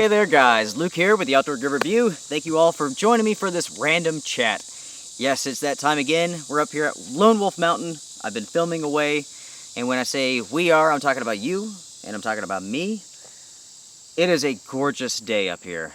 Hey there guys, Luke here with the Outdoor Gear Review. Thank you all for joining me for this random chat. Yes, it's that time again. We're up here at Lone Wolf Mountain. I've been filming away, and when I say we are, I'm talking about you, and I'm talking about me. It is a gorgeous day up here.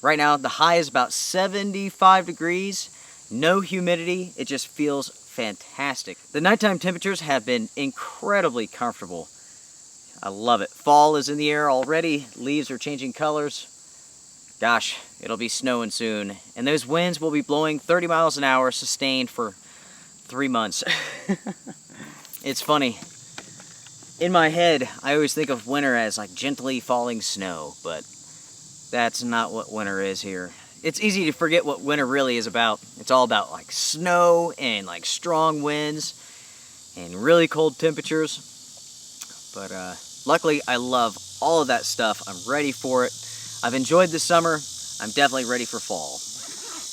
Right now, the high is about 75 degrees, no humidity, it just feels fantastic. The nighttime temperatures have been incredibly comfortable. I love it. Fall is in the air already. Leaves are changing colors. Gosh, it'll be snowing soon. And those winds will be blowing 30 miles an hour sustained for 3 months. It's funny. In my head, I always think of winter as like gently falling snow, but that's not what winter is here. It's easy to forget what winter really is about. It's all about like snow and like strong winds and really cold temperatures. But luckily, I love all of that stuff. I'm ready for it. I've enjoyed the summer. I'm definitely ready for fall.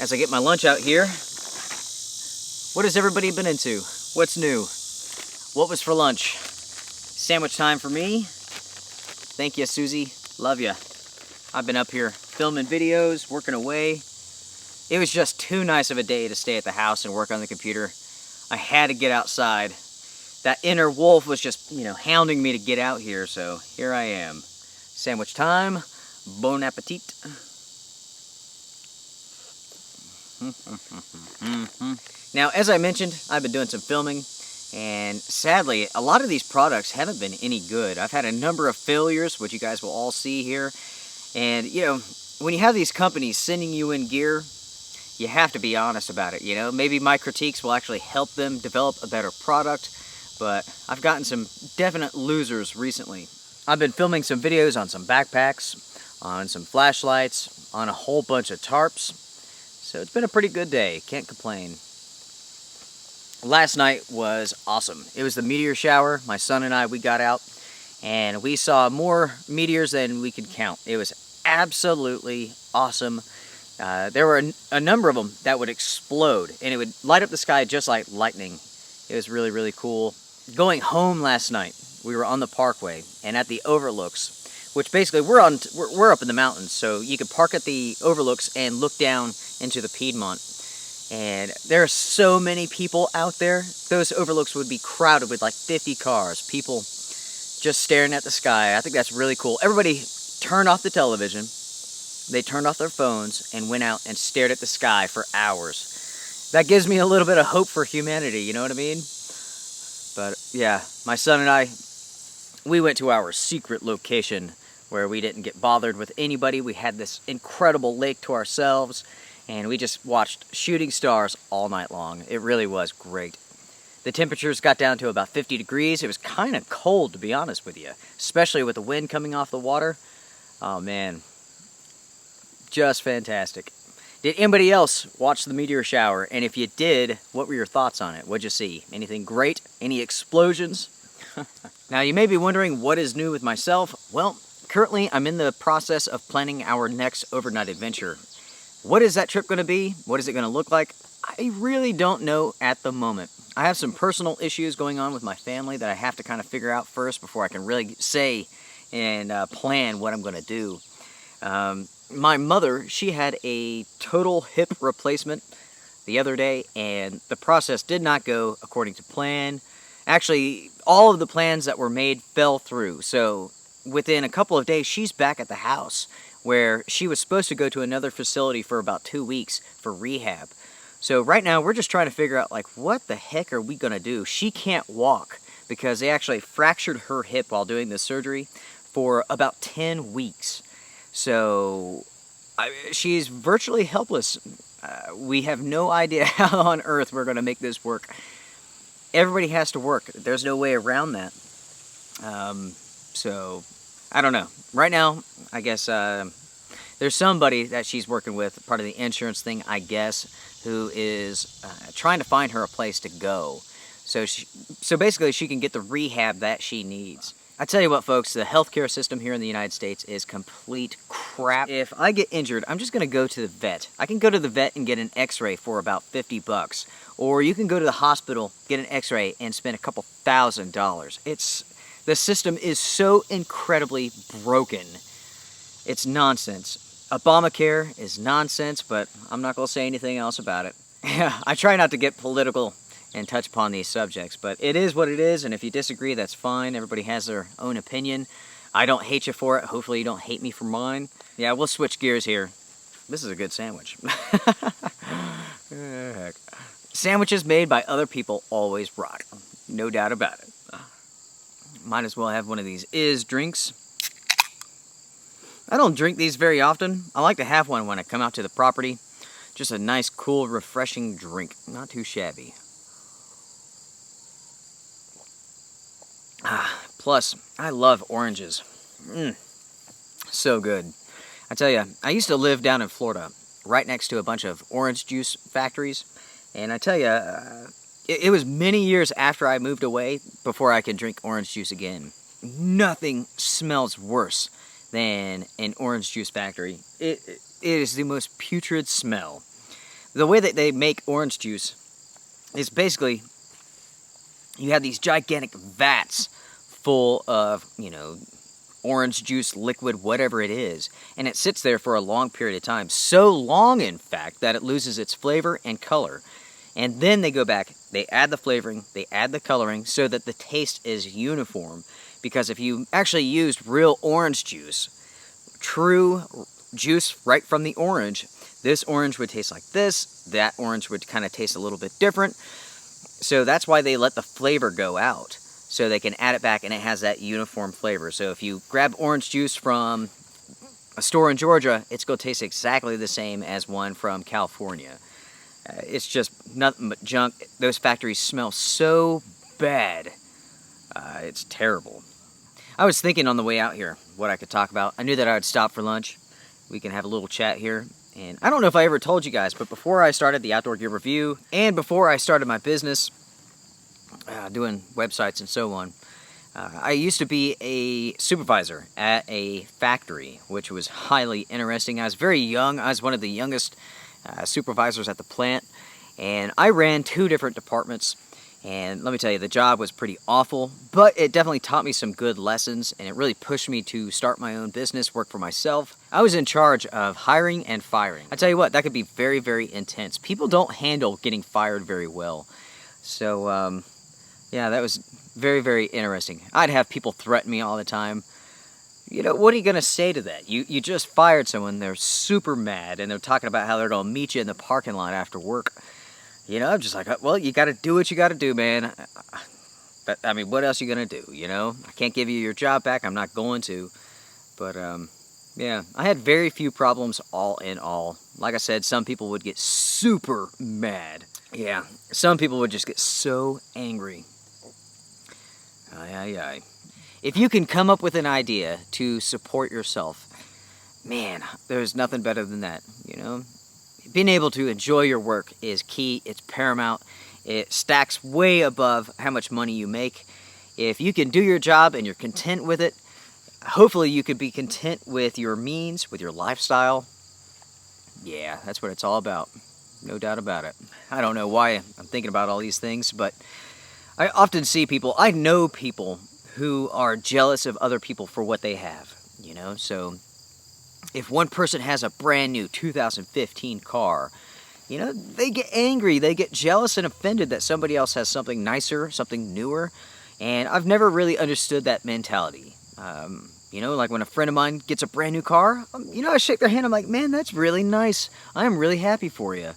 As I get my lunch out here, what has everybody been into? What's new? What was for lunch? Sandwich time for me. Thank you, Susie. Love ya. I've been up here filming videos, working away. It was just too nice of a day to stay at the house and work on the computer. I had to get outside. That inner wolf was just, hounding me to get out here, so here I am. Sandwich time. Bon appetit. Now, as I mentioned, I've been doing some filming, and sadly, a lot of these products haven't been any good. I've had a number of failures, which you guys will all see here. And, when you have these companies sending you in gear, you have to be honest about it, Maybe my critiques will actually help them develop a better product. But I've gotten some definite losers recently. I've been filming some videos on some backpacks, on some flashlights, on a whole bunch of tarps. So it's been a pretty good day, can't complain. Last night was awesome. It was the meteor shower. My son and I, we got out and we saw more meteors than we could count. It was absolutely awesome. There were a number of them that would explode and it would light up the sky just like lightning. It was really, really cool. Going home last night, we were on the parkway and at the overlooks, which basically we're up in the mountains, so you could park at the overlooks and look down into the Piedmont. And there are so many people out there. Those overlooks would be crowded with like 50 cars, people just staring at the sky. I think that's really cool. Everybody turned off the television, they turned off their phones and went out and stared at the sky for hours. That gives me a little bit of hope for humanity, you know what I mean? But yeah, my son and I, we went to our secret location where we didn't get bothered with anybody. We had this incredible lake to ourselves, and we just watched shooting stars all night long. It really was great. The temperatures got down to about 50 degrees. It was kind of cold, to be honest with you, especially with the wind coming off the water. Oh man, just fantastic. Did anybody else watch the meteor shower? And if you did, what were your thoughts on it? What'd you see? Anything great? Any explosions? Now, you may be wondering what is new with myself. Well, currently I'm in the process of planning our next overnight adventure. What is that trip going to be? What is it going to look like? I really don't know at the moment. I have some personal issues going on with my family that I have to kind of figure out first before I can really say and plan what I'm going to do. My mother, she had a total hip replacement the other day, and the process did not go according to plan. Actually, all of the plans that were made fell through. So within a couple of days, she's back at the house where she was supposed to go to another facility for about 2 weeks for rehab. So right now, we're just trying to figure out, like, what the heck are we going to do? She can't walk because they actually fractured her hip while doing the surgery for about 10 weeks. So she's virtually helpless. We have no idea how on earth we're going to make this work. Everybody has to work. There's no way around that. So, I don't know. Right now, I guess there's somebody that she's working with, part of the insurance thing, I guess, who is trying to find her a place to go. So basically, she can get the rehab that she needs. I tell you what, folks, the healthcare system here in the United States is complete crap. If I get injured, I'm just going to go to the vet. I can go to the vet and get an x-ray for about $50. Or you can go to the hospital, get an x-ray, and spend a couple $1,000s. The system is so incredibly broken. It's nonsense. Obamacare is nonsense, but I'm not going to say anything else about it. I try not to get political and touch upon these subjects, but it is what it is, and if you disagree, that's fine. Everybody has their own opinion. I don't hate you for it. Hopefully you don't hate me for mine. Yeah, we'll switch gears here. This is a good sandwich. Heck. Sandwiches made by other people always rock. No doubt about it. Might as well have one of these drinks. I don't drink these very often. I like to have one when I come out to the property. Just a nice, cool, refreshing drink. Not too shabby. Plus, I love oranges. So good. I tell you, I used to live down in Florida, right next to a bunch of orange juice factories. And I tell you, it was many years after I moved away before I could drink orange juice again. Nothing smells worse than an orange juice factory. It is the most putrid smell. The way that they make orange juice is basically, you have these gigantic vats full of, orange juice, liquid, whatever it is, and it sits there for a long period of time. So long, in fact, that it loses its flavor and color. And then they go back, they add the flavoring, they add the coloring so that the taste is uniform. Because if you actually used real orange juice, true juice right from the orange, this orange would taste like this, that orange would kind of taste a little bit different. So that's why they let the flavor go out, so they can add it back and it has that uniform flavor. So if you grab orange juice from a store in Georgia, it's going to taste exactly the same as one from California. It's just nothing but junk. Those factories smell so bad. It's terrible. I was thinking on the way out here what I could talk about. I knew that I would stop for lunch. We can have a little chat here. And I don't know if I ever told you guys, but before I started the Outdoor Gear Review and before I started my business, doing websites and so on, I used to be a supervisor at a factory, which was highly interesting. I was very young. I was one of the youngest supervisors at the plant, and I ran 2 different departments. And let me tell you, the job was pretty awful, but it definitely taught me some good lessons, and it really pushed me to start my own business, work for myself. I was in charge of hiring and firing. I tell you what, that could be very, very intense. People don't handle getting fired very well. So, yeah, that was very, very interesting. I'd have people threaten me all the time. What are you going to say to that? You just fired someone, they're super mad, and they're talking about how they're going to meet you in the parking lot after work. I'm just like, well, you got to do what you got to do, man. But, I mean, what else are you going to do, I can't give you your job back. I'm not going to. But, yeah, I had very few problems all in all. Like I said, some people would get super mad. Yeah, some people would just get so angry. Aye. If you can come up with an idea to support yourself, man, there's nothing better than that, Being able to enjoy your work is key. It's paramount. It stacks way above how much money you make. If you can do your job and you're content with it, hopefully you could be content with your means, with your lifestyle. Yeah, that's what it's all about. No doubt about it. I don't know why I'm thinking about all these things, but I often see people, I know people who are jealous of other people for what they have, So if one person has a brand new 2015 car, they get angry, they get jealous and offended that somebody else has something nicer, something newer. And I've never really understood that mentality. Like when a friend of mine gets a brand new car, I shake their hand, I'm like, man, that's really nice. I'm really happy for you.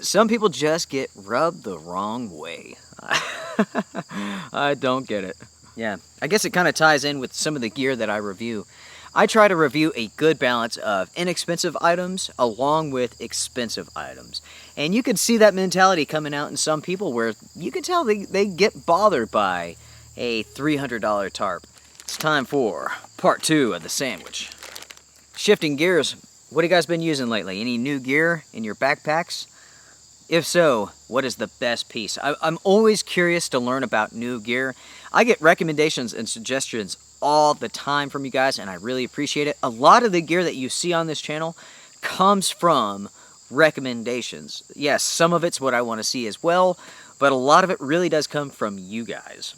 Some people just get rubbed the wrong way. I don't get it. Yeah, I guess it kind of ties in with some of the gear that I review. I try to review a good balance of inexpensive items along with expensive items. And you can see that mentality coming out in some people where you can tell they get bothered by a $300 tarp. It's time for part 2 of the sandwich. Shifting gears, what have you guys been using lately? Any new gear in your backpacks? If so, what is the best piece? I'm always curious to learn about new gear. I get recommendations and suggestions all the time from you guys, and I really appreciate it. A lot of the gear that you see on this channel comes from recommendations. Yes, some of it's what I want to see as well, but a lot of it really does come from you guys.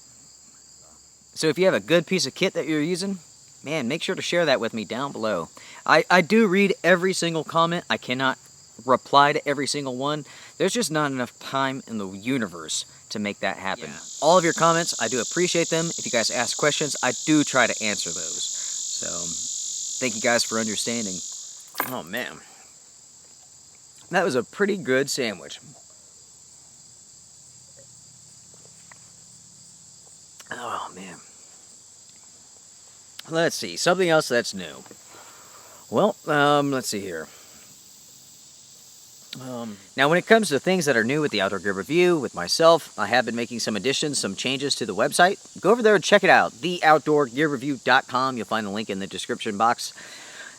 So if you have a good piece of kit that you're using, man, make sure to share that with me down below. I do read every single comment. I cannot reply to every single one. There's just not enough time in the universe to make that happen. Yeah. All of your comments, I do appreciate them. If you guys ask questions, I do try to answer those. So, thank you guys for understanding. Oh, man. That was a pretty good sandwich. Oh, man. Let's see. Something else that's new. Well, let's see here. Now, when it comes to things that are new with the Outdoor Gear Review, with myself, I have been making some additions, some changes to the website. Go over there and check it out, theoutdoorgearreview.com. You'll find the link in the description box.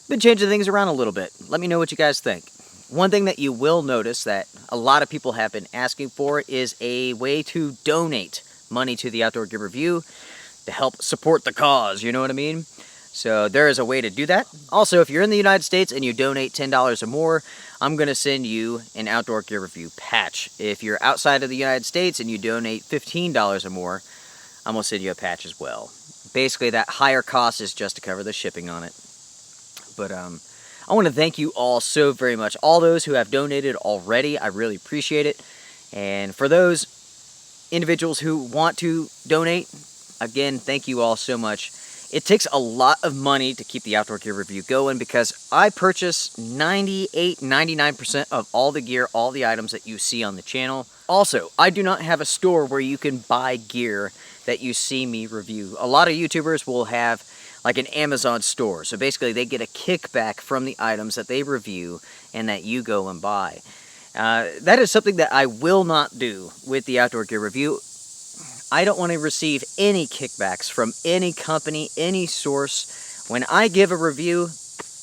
Been changing things around a little bit. Let me know what you guys think. One thing that you will notice that a lot of people have been asking for is a way to donate money to the Outdoor Gear Review to help support the cause, you know what I mean? So there is a way to do that. Also, if you're in the United States and you donate $10 or more, I'm going to send you an Outdoor Gear Review patch. If you're outside of the United States and you donate $15 or more, I'm going to send you a patch as well. Basically, that higher cost is just to cover the shipping on it. But I want to thank you all so very much. All those who have donated already, I really appreciate it. And for those individuals who want to donate, again, thank you all so much. It takes a lot of money to keep the Outdoor Gear Review going because I purchase 99% of all the gear, all the items that you see on the channel. Also, I do not have a store where you can buy gear that you see me review. A lot of YouTubers will have like an Amazon store. So basically they get a kickback from the items that they review and that you go and buy. That is something that I will not do with the Outdoor Gear Review. I don't want to receive any kickbacks from any company, any source. When I give a review,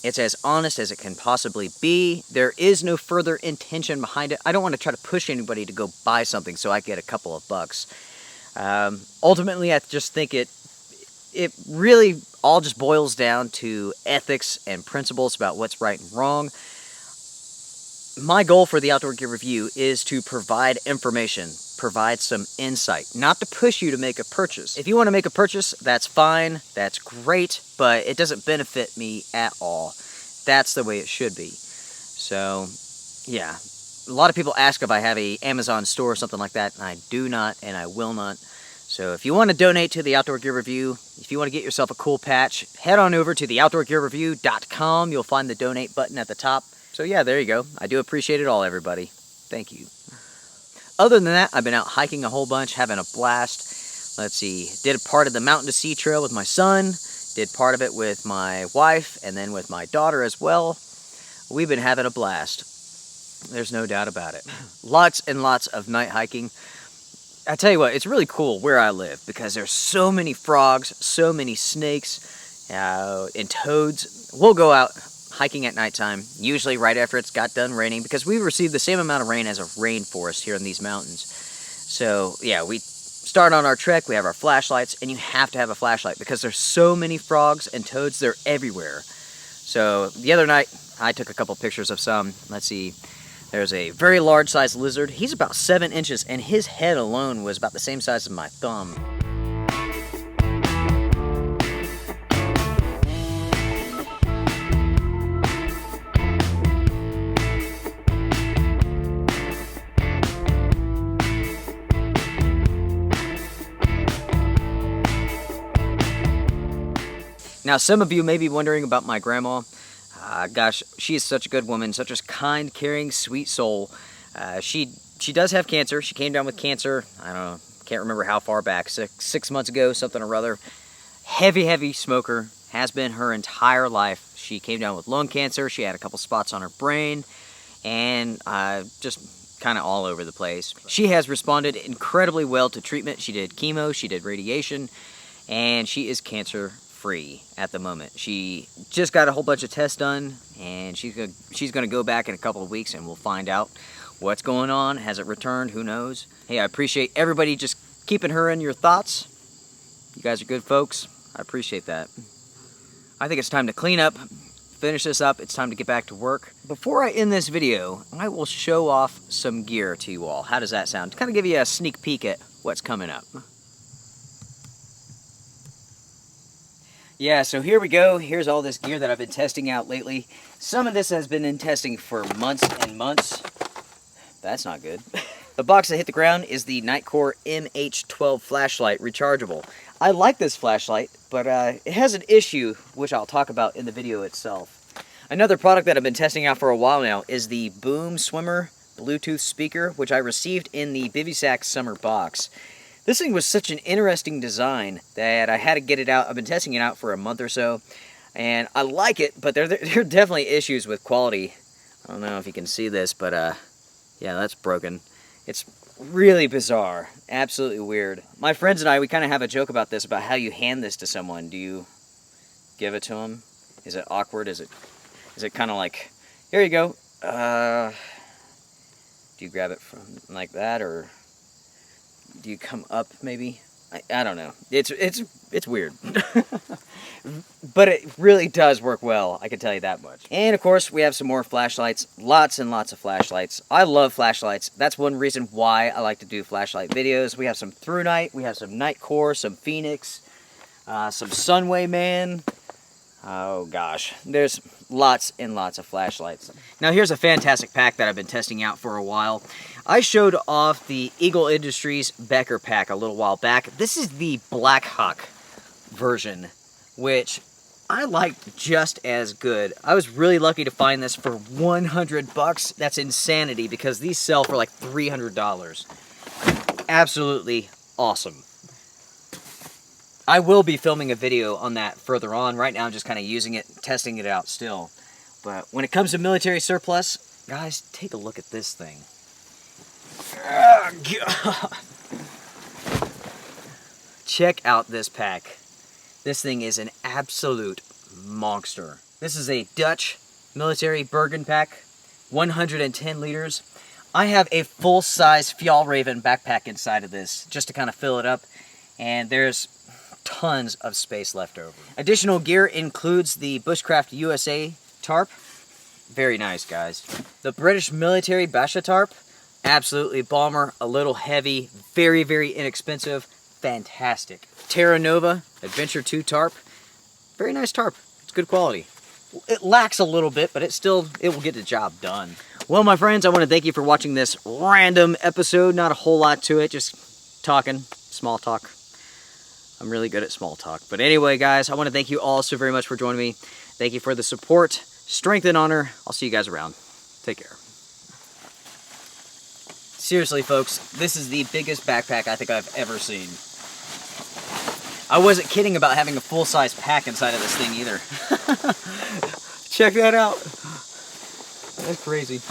it's as honest as it can possibly be. There is no further intention behind it. I don't want to try to push anybody to go buy something so I get a couple of bucks. Ultimately, I just think it really all just boils down to ethics and principles about what's right and wrong. My goal for the Outdoor Gear Review is to provide information, provide some insight, not to push you to make a purchase. If you want to make a purchase, that's fine, that's great, but it doesn't benefit me at all. That's the way it should be. So, yeah. A lot of people ask if I have a Amazon store or something like that, and I do not, and I will not. So if you want to donate to the Outdoor Gear Review, if you want to get yourself a cool patch, head on over to theoutdoorgearreview.com. You'll find the donate button at the top. So yeah, there you go. I do appreciate it all, everybody. Thank you. Other than that, I've been out hiking a whole bunch, having a blast. Let's see, did a part of the Mountain to Sea Trail with my son, did part of it with my wife, and then with my daughter as well. We've been having a blast. There's no doubt about it. Lots and lots of night hiking. I tell you what, it's really cool where I live because there's so many frogs, so many snakes, and toads. We'll go out hiking at nighttime, usually right after it's got done raining, because we receive the same amount of rain as a rainforest here in these mountains. So yeah, we start on our trek, we have our flashlights, and you have to have a flashlight because there's so many frogs and toads, they're everywhere. So the other night, I took a couple pictures of some. Let's see, there's a very large sized lizard. He's about 7 inches, and his head alone was about the same size as my thumb. Now, some of you may be wondering about my grandma. Gosh, she is such a good woman, such a kind, caring, sweet soul. She does have cancer. She came down with cancer, I don't know, can't remember how far back, six months ago, something or other. Heavy smoker, has been her entire life. She came down with lung cancer. She had a couple spots on her brain, and just kind of all over the place. She has responded incredibly well to treatment. She did chemo, she did radiation, and she is cancer-free at the moment. She just got a whole bunch of tests done, and she's going to go back in a couple of weeks, and we'll find out what's going on. Has it returned? Who knows? Hey, I appreciate everybody just keeping her in your thoughts. You guys are good folks. I appreciate that. I think it's time to clean up, finish this up. It's time to get back to work. Before I end this video, I will show off some gear to you all. How does that sound? To kind of give you a sneak peek at what's coming up. Yeah, so here we go. Here's all this gear that I've been testing out lately. Some of this has been in testing for months and months. That's not good. The box that hit the ground is the Nitecore MH12 flashlight rechargeable. I like this flashlight, but it has an issue, which I'll talk about in the video itself. Another product that I've been testing out for a while now is the Boom Swimmer Bluetooth speaker, which I received in the Bivy summer box. This thing was such an interesting design that I had to get it out. I've been testing it out for a month or so, and I like it, but there are definitely issues with quality. I don't know if you can see this, but yeah, that's broken. It's really bizarre, absolutely weird. My friends and I, we kind of have a joke about this, about how you hand this to someone. Do you give it to them? Is it awkward? Is it kind of like, here you go? Do you grab it from like that, or do you come up maybe? I don't know. It's weird. But it really does work well, I can tell you that much. And of course, we have some more flashlights. Lots and lots of flashlights. I love flashlights. That's one reason why I like to do flashlight videos. We have some ThruNite, we have some Nitecore, some Phoenix, some Sunway Man. Oh gosh, there's lots and lots of flashlights. Now here's a fantastic pack that I've been testing out for a while. I showed off the Eagle Industries Becker pack a little while back. This is the Blackhawk version, which I liked just as good. I was really lucky to find this for 100 bucks. That's insanity because these sell for like $300. Absolutely awesome. I will be filming a video on that further on. Right now I'm just kind of using it, testing it out still. But when it comes to military surplus, guys, take a look at this thing. Check out this pack. This thing is an absolute monster. This is a Dutch military Bergen pack, 110 liters. I have a full-size Fjallraven backpack inside of this just to kind of fill it up, and there's tons of space left over. Additional gear includes the Bushcraft USA tarp. Very nice, guys. The British military Basha tarp. Absolutely bomber, a little heavy, very, very inexpensive, fantastic. Terra Nova Adventure 2 tarp. Very nice tarp. It's good quality. It lacks a little bit, but it will get the job done. Well, my friends, I want to thank you for watching this random episode. Not a whole lot to it, just talking, small talk. I'm really good at small talk. But anyway, guys, I want to thank you all so very much for joining me. Thank you for the support, strength, and honor. I'll see you guys around. Take care. Seriously, folks, this is the biggest backpack I think I've ever seen. I wasn't kidding about having a full-size pack inside of this thing either. Check that out. That's crazy.